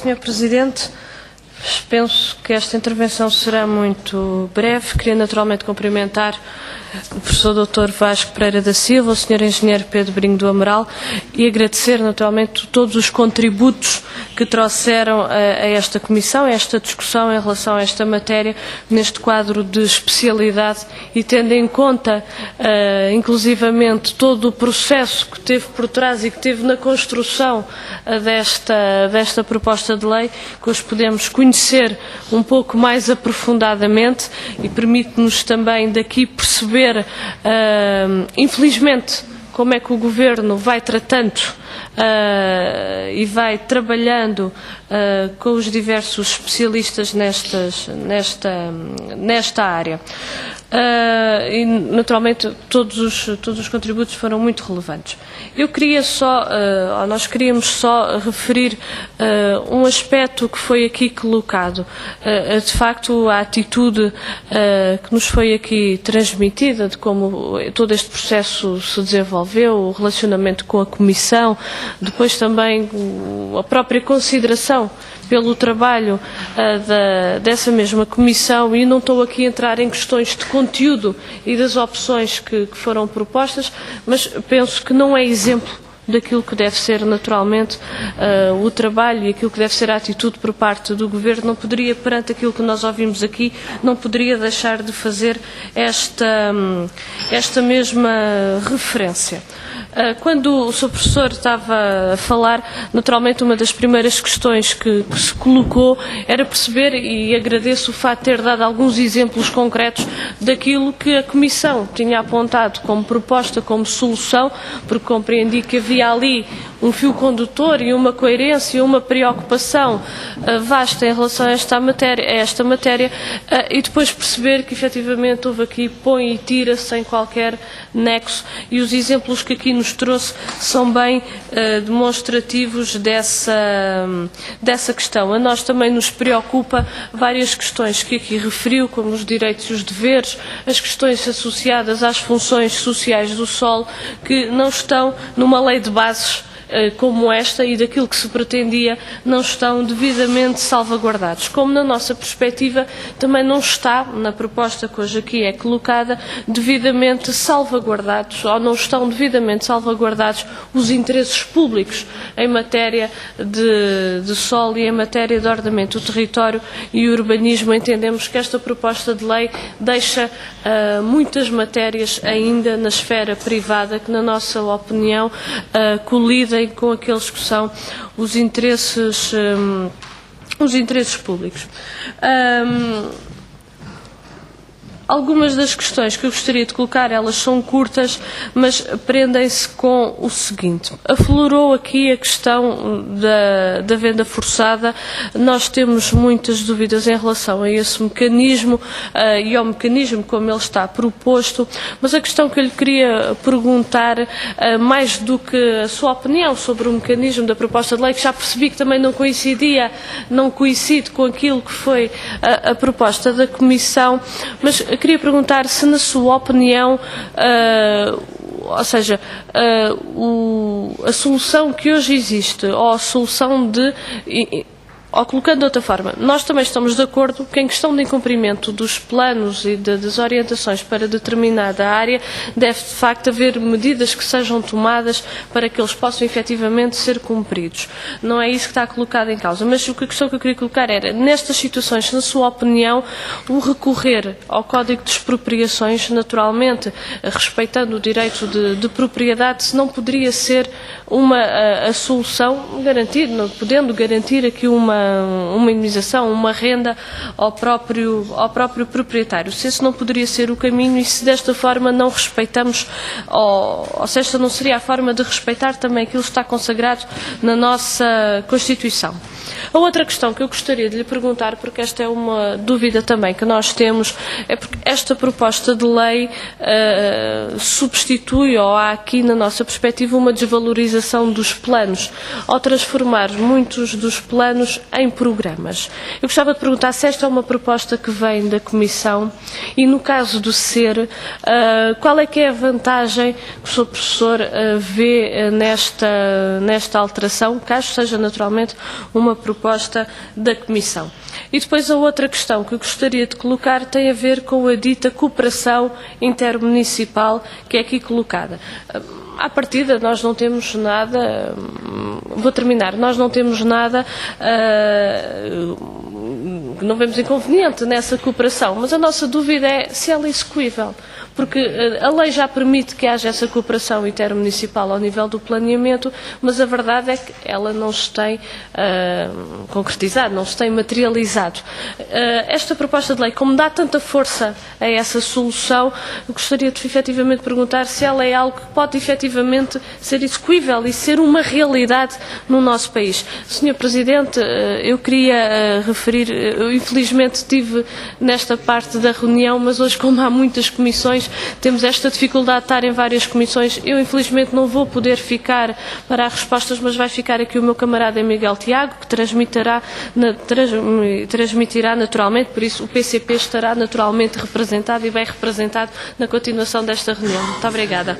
Sr. Presidente. Penso que esta intervenção será muito breve. Queria naturalmente cumprimentar o professor Dr. Vasco Pereira da Silva, o Sr. Engenheiro Pedro Brinho do Amaral e agradecer naturalmente todos os contributos que trouxeram a esta comissão, a esta discussão em relação a esta matéria, neste quadro de especialidade e tendo em conta, inclusivamente, todo o processo que teve por trás e que teve na construção desta proposta de lei, que hoje podemos conhecer um pouco mais aprofundadamente e permite-nos também daqui perceber, infelizmente, como é que o Governo vai tratando e vai trabalhando com os diversos especialistas nesta área. E naturalmente todos os contributos foram muito relevantes. Eu queria nós queríamos só referir um aspecto que foi aqui colocado. De facto, a atitude que nos foi aqui transmitida de como todo este processo se desenvolveu, o relacionamento com a Comissão, depois também a própria consideração pelo trabalho dessa mesma Comissão, e não estou aqui a entrar em questões de conteúdo e das opções que foram propostas, mas penso que não é exemplo daquilo que deve ser naturalmente o trabalho e aquilo que deve ser a atitude por parte do Governo. Não poderia, perante aquilo que nós ouvimos aqui, não poderia deixar de fazer esta mesma referência. Quando o Sr. Professor estava a falar, naturalmente uma das primeiras questões que se colocou era perceber, e agradeço o facto de ter dado alguns exemplos concretos daquilo que a Comissão tinha apontado como proposta, como solução, porque compreendi que havia ali um fio condutor e uma coerência, uma preocupação vasta em relação a esta matéria, e depois perceber que efetivamente houve aqui põe e tira sem qualquer nexo, e os exemplos que aqui nos trouxe são bem demonstrativos dessa questão. A nós também nos preocupa várias questões que aqui referiu, como os direitos e os deveres, as questões associadas às funções sociais do solo, que não estão numa lei de bases como esta, e daquilo que se pretendia não estão devidamente salvaguardados, como na nossa perspectiva também não está, na proposta que hoje aqui é colocada, devidamente salvaguardados, ou não estão devidamente salvaguardados os interesses públicos em matéria de solo e em matéria de ordenamento do território e urbanismo. Entendemos que esta proposta de lei deixa muitas matérias ainda na esfera privada que, na nossa opinião, colidem com aqueles que são os interesses públicos. Algumas das questões que eu gostaria de colocar, elas são curtas, mas prendem-se com o seguinte. Aflorou aqui a questão da venda forçada. Nós temos muitas dúvidas em relação a esse mecanismo e ao mecanismo como ele está proposto, mas a questão que eu lhe queria perguntar, mais do que a sua opinião sobre o mecanismo da proposta de lei, que já percebi que também não coincide com aquilo que foi a proposta da Comissão, mas queria perguntar se, na sua opinião, ou seja, a solução que hoje existe, ou a solução ou colocando de outra forma, nós também estamos de acordo que, em questão de incumprimento dos planos e das orientações para determinada área, deve de facto haver medidas que sejam tomadas para que eles possam efetivamente ser cumpridos. Não é isso que está colocado em causa, mas a questão que eu queria colocar era, nestas situações, na sua opinião, o recorrer ao Código de Expropriações, naturalmente respeitando o direito de propriedade, se não poderia ser a solução, podendo garantir aqui uma indemnização, uma renda ao próprio proprietário. Se esse não poderia ser o caminho, e se desta forma não respeitamos, ou se esta não seria a forma de respeitar também aquilo que está consagrado na nossa Constituição. A outra questão que eu gostaria de lhe perguntar, porque esta é uma dúvida também que nós temos, é porque esta proposta de lei substitui, ou há aqui na nossa perspectiva, uma desvalorização dos planos, ao transformar muitos dos planos em programas. Eu gostava de perguntar se esta é uma proposta que vem da Comissão e, no caso do ser, qual é que é a vantagem que o Sr. Professor vê nesta alteração, caso seja naturalmente uma proposta da Comissão. E depois a outra questão que eu gostaria de colocar tem a ver com a dita cooperação intermunicipal que é aqui colocada. À partida, nós não temos nada, vou terminar, nós não temos nada, não vemos inconveniente nessa cooperação, mas a nossa dúvida é se ela é execuível, porque a lei já permite que haja essa cooperação intermunicipal ao nível do planeamento, mas a verdade é que ela não se tem concretizado, não se tem materializado. Esta proposta de lei, como dá tanta força a essa solução, eu gostaria de efetivamente perguntar se ela é algo que pode efetivamente ser execuível e ser uma realidade no nosso país. Sr. Presidente, eu queria referir, eu infelizmente estive nesta parte da reunião, mas hoje, como há muitas comissões, temos esta dificuldade de estar em várias comissões. Eu infelizmente não vou poder ficar para as respostas, mas vai ficar aqui o meu camarada Miguel Tiago, que transmitirá naturalmente, por isso o PCP estará naturalmente representado e bem representado na continuação desta reunião. Muito obrigada.